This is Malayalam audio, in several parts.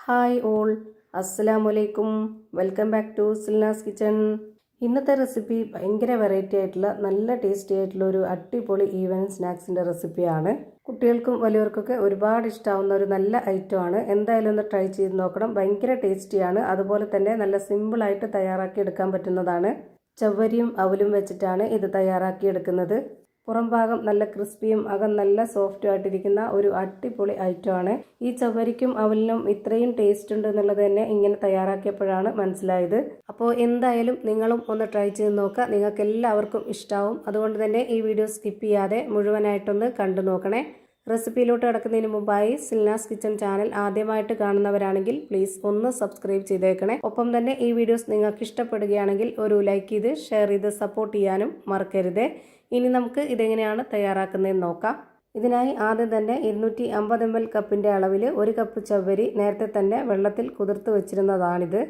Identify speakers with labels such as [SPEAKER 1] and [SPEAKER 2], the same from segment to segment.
[SPEAKER 1] ഹായ് ഓൾ, അസ്സലാമലൈക്കും. Welcome back to Silna's kitchen. ഇന്നത്തെ റെസിപ്പി ഭയങ്കര വെറൈറ്റി ആയിട്ടുള്ള നല്ല ടേസ്റ്റി ആയിട്ടുള്ള ഒരു അടിപൊളി ഈവനിങ് സ്നാക്സിൻ്റെ റെസിപ്പിയാണ്. കുട്ടികൾക്കും വലിയവർക്കൊക്കെ ഒരുപാട് ഇഷ്ടമാവുന്ന ഒരു നല്ല ഐറ്റമാണ്. എന്തായാലും ഒന്ന് ട്രൈ ചെയ്ത് നോക്കണം. ഭയങ്കര ടേസ്റ്റിയാണ്. അതുപോലെ തന്നെ നല്ല സിമ്പിളായിട്ട് തയ്യാറാക്കി എടുക്കാൻ പറ്റുന്നതാണ്. ചവ്വരിയും അവലും വെച്ചിട്ടാണ് ഇത് തയ്യാറാക്കി എടുക്കുന്നത്. പുറം ഭാഗം നല്ല ക്രിസ്പിയും അകം നല്ല സോഫ്റ്റും ആയിട്ടിരിക്കുന്ന ഒരു അടിപൊളി ഐറ്റമാണ്. ഈ ചവ്വരിക്കും അവലിനും ഇത്രയും ടേസ്റ്റ് ഉണ്ട് എന്നുള്ളത് തന്നെ ഇങ്ങനെ തയ്യാറാക്കിയപ്പോഴാണ് മനസ്സിലായത്. അപ്പോൾ എന്തായാലും നിങ്ങളും ഒന്ന് ട്രൈ ചെയ്ത് നോക്കുക. നിങ്ങൾക്ക് എല്ലാവർക്കും ഇഷ്ടമാവും. അതുകൊണ്ട് തന്നെ ഈ വീഡിയോ സ്കിപ്പ് ചെയ്യാതെ മുഴുവനായിട്ടൊന്ന് കണ്ടു നോക്കണേ. റെസിപ്പിയിലോട്ട് കിടക്കുന്നതിന് മുമ്പായി സിൽനാസ് കിച്ചൺ ചാനൽ ആദ്യമായിട്ട് കാണുന്നവരാണെങ്കിൽ പ്ലീസ് ഒന്ന് സബ്സ്ക്രൈബ് ചെയ്തേക്കണേ. ഒപ്പം തന്നെ ഈ വീഡിയോസ് നിങ്ങൾക്ക് ഇഷ്ടപ്പെടുകയാണെങ്കിൽ ഒരു ലൈക്ക് ചെയ്ത് ഷെയർ ചെയ്ത് സപ്പോർട്ട് ചെയ്യാനും മറക്കരുത്. ഇനി നമുക്ക് ഇതെങ്ങനെയാണ് തയ്യാറാക്കുന്നതെന്ന് നോക്കാം. ഇതിനായി ആദ്യം തന്നെ 250 ml കപ്പിൻ്റെ അളവിൽ 1 കപ്പ് ചവ്വരി നേരത്തെ തന്നെ വെള്ളത്തിൽ കുതിർത്ത് വെച്ചിരുന്നതാണിത്.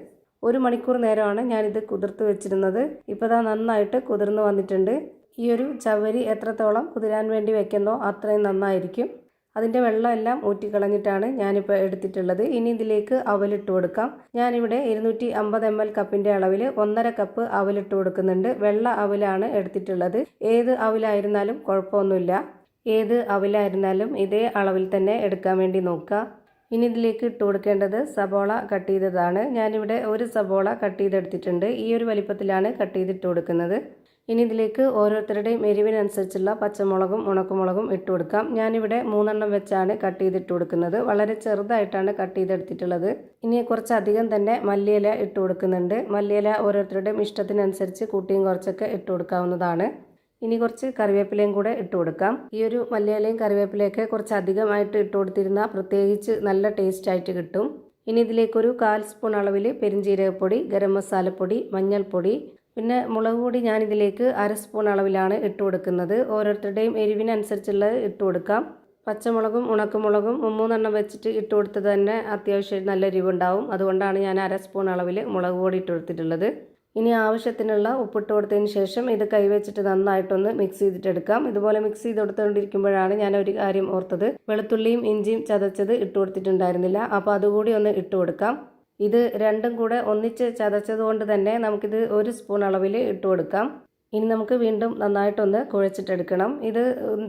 [SPEAKER 1] 1 മണിക്കൂർ നേരമാണ് ഞാനിത് കുതിർത്ത് വെച്ചിരുന്നത്. ഇപ്പോൾ ഇതാ നന്നായിട്ട് കുതിർന്ന് വന്നിട്ടുണ്ട്. ഈ ഒരു ചവ്വരി എത്രത്തോളം കുതിരാൻ വേണ്ടി വെക്കുന്നോ അത്രയും നന്നായിരിക്കും. അതിൻ്റെ വെള്ളമെല്ലാം ഊറ്റിക്കളഞ്ഞിട്ടാണ് ഞാനിപ്പോൾ എടുത്തിട്ടുള്ളത്. ഇനി ഇതിലേക്ക് അവലിട്ട് കൊടുക്കാം. ഞാനിവിടെ 250 ml കപ്പിൻ്റെ അളവിൽ 1.5 കപ്പ് അവലിട്ട് കൊടുക്കുന്നുണ്ട്. വെള്ള അവലാണ് എടുത്തിട്ടുള്ളത്. ഏത് അവലായിരുന്നാലും കുഴപ്പമൊന്നുമില്ല. ഏത് അവലായിരുന്നാലും ഇതേ അളവിൽ തന്നെ എടുക്കാൻ വേണ്ടി നോക്കുക. ഇനി ഇതിലേക്ക് ഇട്ട് കൊടുക്കേണ്ടത് സബോള കട്ട് ചെയ്തതാണ്. ഞാനിവിടെ 1 സബോള കട്ട് ചെയ്തെടുത്തിട്ടുണ്ട്. ഈ ഒരു വലിപ്പത്തിലാണ് കട്ട് ചെയ്തിട്ട് കൊടുക്കുന്നത്. ഇനി ഇതിലേക്ക് ഓരോരുത്തരുടെയും എരിവിനനുസരിച്ചുള്ള പച്ചമുളകും ഉണക്കമുളകും ഇട്ട് കൊടുക്കാം. ഞാനിവിടെ 3 വെച്ചാണ് കട്ട് ചെയ്തിട്ട് കൊടുക്കുന്നത്. വളരെ ചെറുതായിട്ടാണ് കട്ട് ചെയ്തെടുത്തിട്ടുള്ളത്. ഇനി കുറച്ചധികം തന്നെ മല്ലിയില ഇട്ട് കൊടുക്കുന്നുണ്ട്. മല്ലിയില ഓരോരുത്തരുടെയും ഇഷ്ടത്തിനനുസരിച്ച് കൂട്ടിയും കുറച്ചൊക്കെ ഇട്ട് കൊടുക്കാവുന്നതാണ്. ഇനി കുറച്ച് കറിവേപ്പിലയും കൂടെ ഇട്ട് കൊടുക്കാം. ഈ ഒരു മല്ലിയിലയും കറിവേപ്പിലയൊക്കെ കുറച്ച് അധികമായിട്ട് ഇട്ട് കൊടുത്തിരുന്നാൽ പ്രത്യേകിച്ച് നല്ല ടേസ്റ്റ് ആയിട്ട് കിട്ടും. ഇനി ഇതിലേക്കൊരു 1/4 സ്പൂൺ അളവിൽ പെരിഞ്ജീരകപ്പൊടി, ഗരം മസാലപ്പൊടി, മഞ്ഞൾപ്പൊടി, പിന്നെ മുളക് പൊടി ഞാനിതിലേക്ക് 1/2 സ്പൂൺ അളവിലാണ് ഇട്ട് കൊടുക്കുന്നത്. ഓരോരുത്തരുടെയും എരിവിനനുസരിച്ചുള്ളത് ഇട്ട് കൊടുക്കാം. പച്ചമുളകും ഉണക്കമുളകും 3 വെച്ചിട്ട് ഇട്ട് കൊടുത്തത് തന്നെ അത്യാവശ്യം നല്ല എരിവുണ്ടാവും. അതുകൊണ്ടാണ് ഞാൻ 1/2 സ്പൂൺ അളവിൽ മുളക് പൊടി ഇട്ട് കൊടുത്തിട്ടുള്ളത്. ഇനി ആവശ്യത്തിനുള്ള ഉപ്പിട്ട് കൊടുത്തതിന് ശേഷം ഇത് കൈവച്ചിട്ട് നന്നായിട്ടൊന്ന് മിക്സ് ചെയ്തിട്ടെടുക്കാം. ഇതുപോലെ മിക്സ് ചെയ്ത് കൊടുത്തുകൊണ്ടിരിക്കുമ്പോഴാണ് ഞാൻ ഒരു കാര്യം ഓർത്തത്. വെളുത്തുള്ളിയും ഇഞ്ചിയും ചതച്ചത് ഇട്ട് കൊടുത്തിട്ടുണ്ടായിരുന്നില്ല. അപ്പോൾ അതുകൂടി ഒന്ന് ഇട്ട് കൊടുക്കാം. ഇത് രണ്ടും കൂടെ ഒന്നിച്ച് ചതച്ചത് കൊണ്ട് തന്നെ നമുക്കിത് 1 സ്പൂൺ അളവിൽ ഇട്ട് കൊടുക്കാം. ഇനി നമുക്ക് വീണ്ടും നന്നായിട്ടൊന്ന് കുഴച്ചിട്ടെടുക്കണം. ഇത്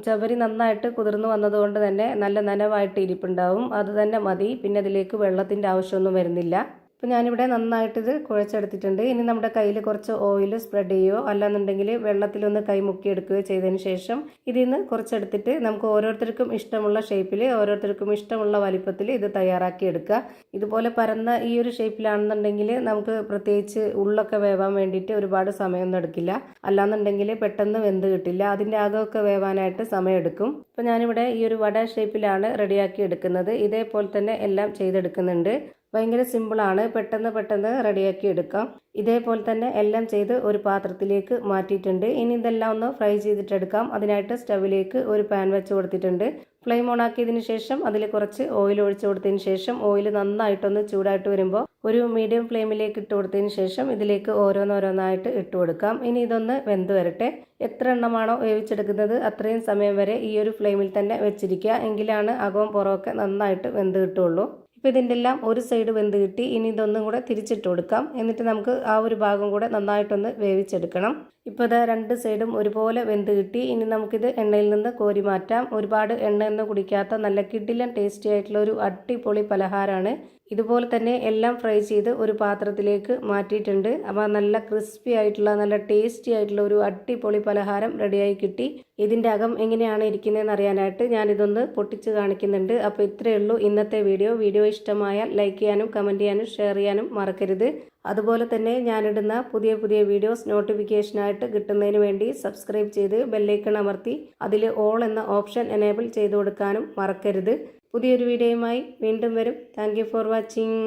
[SPEAKER 1] ചവരി നന്നായിട്ട് കുതിർന്ന് വന്നതുകൊണ്ട് തന്നെ നല്ല നനവായിട്ട് ഇരിപ്പുണ്ടാവും. അത് തന്നെ മതി. പിന്നെ അതിലേക്ക് വെള്ളത്തിൻ്റെ ആവശ്യമൊന്നും വരുന്നില്ല. അപ്പോൾ ഞാനിവിടെ നന്നായിട്ടിത് കുഴച്ചെടുത്തിട്ടുണ്ട്. ഇനി നമ്മുടെ കയ്യിൽ കുറച്ച് ഓയിൽ സ്പ്രെഡ് ചെയ്യുകയോ അല്ലാന്നുണ്ടെങ്കിൽ വെള്ളത്തിലൊന്ന് കൈ മുക്കിയെടുക്കുകയോ ചെയ്തതിന് ശേഷം ഇതിൽ നിന്ന് കുറച്ചെടുത്തിട്ട് നമുക്ക് ഓരോരുത്തർക്കും ഇഷ്ടമുള്ള ഷേപ്പിൽ ഓരോരുത്തർക്കും ഇഷ്ടമുള്ള വലിപ്പത്തിൽ ഇത് തയ്യാറാക്കി എടുക്കുക. ഇതുപോലെ പരന്ന ഈ ഒരു ഷേപ്പിലാണെന്നുണ്ടെങ്കിൽ നമുക്ക് പ്രത്യേകിച്ച് ഉള്ളൊക്കെ വേവാൻ വേണ്ടിയിട്ട് ഒരുപാട് സമയമൊന്നും എടുക്കില്ല. അല്ലാന്നുണ്ടെങ്കിൽ പെട്ടെന്ന് വെന്ത് കിട്ടില്ല. അതിൻ്റെ അകമൊക്കെ വേവാനായിട്ട് സമയമെടുക്കും. അപ്പോൾ ഞാനിവിടെ ഈ ഒരു വട ഷേപ്പിലാണ് റെഡിയാക്കി എടുക്കുന്നത്. ഇതേപോലെ തന്നെ എല്ലാം ചെയ്തെടുക്കുന്നുണ്ട്. ഭയങ്കര സിമ്പിളാണ്. പെട്ടെന്ന് റെഡിയാക്കി എടുക്കാം. ഇതേപോലെ തന്നെ എല്ലാം ചെയ്ത് ഒരു പാത്രത്തിലേക്ക് മാറ്റിയിട്ടുണ്ട്. ഇനി ഇതെല്ലാം ഒന്ന് ഫ്രൈ ചെയ്തിട്ടെടുക്കാം. അതിനായിട്ട് സ്റ്റവിലേക്ക് ഒരു പാൻ വെച്ച് കൊടുത്തിട്ടുണ്ട്. ഫ്ലെയിം ഓൺ ആക്കിയതിന് ശേഷം അതിൽ കുറച്ച് ഓയിൽ ഒഴിച്ച് കൊടുത്തതിന് ശേഷം ഓയിൽ നന്നായിട്ടൊന്ന് ചൂടായിട്ട് വരുമ്പോൾ ഒരു മീഡിയം ഫ്ലെയിമിലേക്ക് ഇട്ട് കൊടുത്തതിന് ശേഷം ഇതിലേക്ക് ഓരോന്നോരോന്നായിട്ട് ഇട്ട് കൊടുക്കാം. ഇനി ഇതൊന്ന് വെന്ത് വരട്ടെ. എത്ര എണ്ണമാണോ വേവിച്ചെടുക്കുന്നത് അത്രയും സമയം വരെ ഈ ഒരു ഫ്ലെയിമിൽ തന്നെ വെച്ചിരിക്കുക. എങ്കിലാണ് അകവും പുറമൊക്കെ നന്നായിട്ട് വെന്ത് കിട്ടുള്ളൂ. ഇപ്പോൾ ഇതിൻ്റെ എല്ലാം ഒരു സൈഡ് വെന്ത് കിട്ടി. ഇനി ഇതൊന്നും കൂടെ തിരിച്ചിട്ട് കൊടുക്കാം. എന്നിട്ട് നമുക്ക് ആ ഒരു ഭാഗം കൂടെ നന്നായിട്ടൊന്ന് വേവിച്ചെടുക്കണം. ഇപ്പോൾ ഇത് 2 സൈഡും ഒരുപോലെ വെന്ത് കിട്ടി. ഇനി നമുക്കിത് എണ്ണയിൽ നിന്ന് കോരി മാറ്റാം. ഒരുപാട് എണ്ണയൊന്നും കുടിക്കാത്ത നല്ല കിടിലൻ ടേസ്റ്റി ആയിട്ടുള്ള ഒരു അടിപൊളി പലഹാരമാണ്. ഇതുപോലെ തന്നെ എല്ലാം ഫ്രൈ ചെയ്ത് ഒരു പാത്രത്തിലേക്ക് മാറ്റിയിട്ടുണ്ട്. അപ്പോൾ നല്ല ക്രിസ്പി ആയിട്ടുള്ള നല്ല ടേസ്റ്റി ആയിട്ടുള്ള ഒരു അടിപൊളി പലഹാരം റെഡിയായി കിട്ടി. ഇതിൻ്റെ അകം എങ്ങനെയാണ് ഇരിക്കുന്നതെന്ന് അറിയാനായിട്ട് ഞാനിതൊന്ന് പൊട്ടിച്ച് കാണിക്കുന്നുണ്ട്. അപ്പോൾ ഇത്രയേ ഉള്ളൂ ഇന്നത്തെ വീഡിയോ ഇഷ്ടമായാൽ ലൈക്ക് ചെയ്യാനും കമൻറ്റ് ചെയ്യാനും ഷെയർ ചെയ്യാനും മറക്കരുത്. അതുപോലെ തന്നെ ഞാനിടുന്ന പുതിയ വീഡിയോസ് നോട്ടിഫിക്കേഷനായിട്ട് കിട്ടുന്നതിന് വേണ്ടി സബ്സ്ക്രൈബ് ചെയ്ത് ബെല്ലൈക്കൺ അമർത്തി അതിൽ ഓൾ എന്ന ഓപ്ഷൻ എനേബിൾ ചെയ്ത് കൊടുക്കാനും മറക്കരുത്. പുതിയൊരു വീഡിയോയുമായി വീണ്ടും വരും. Thank you for watching.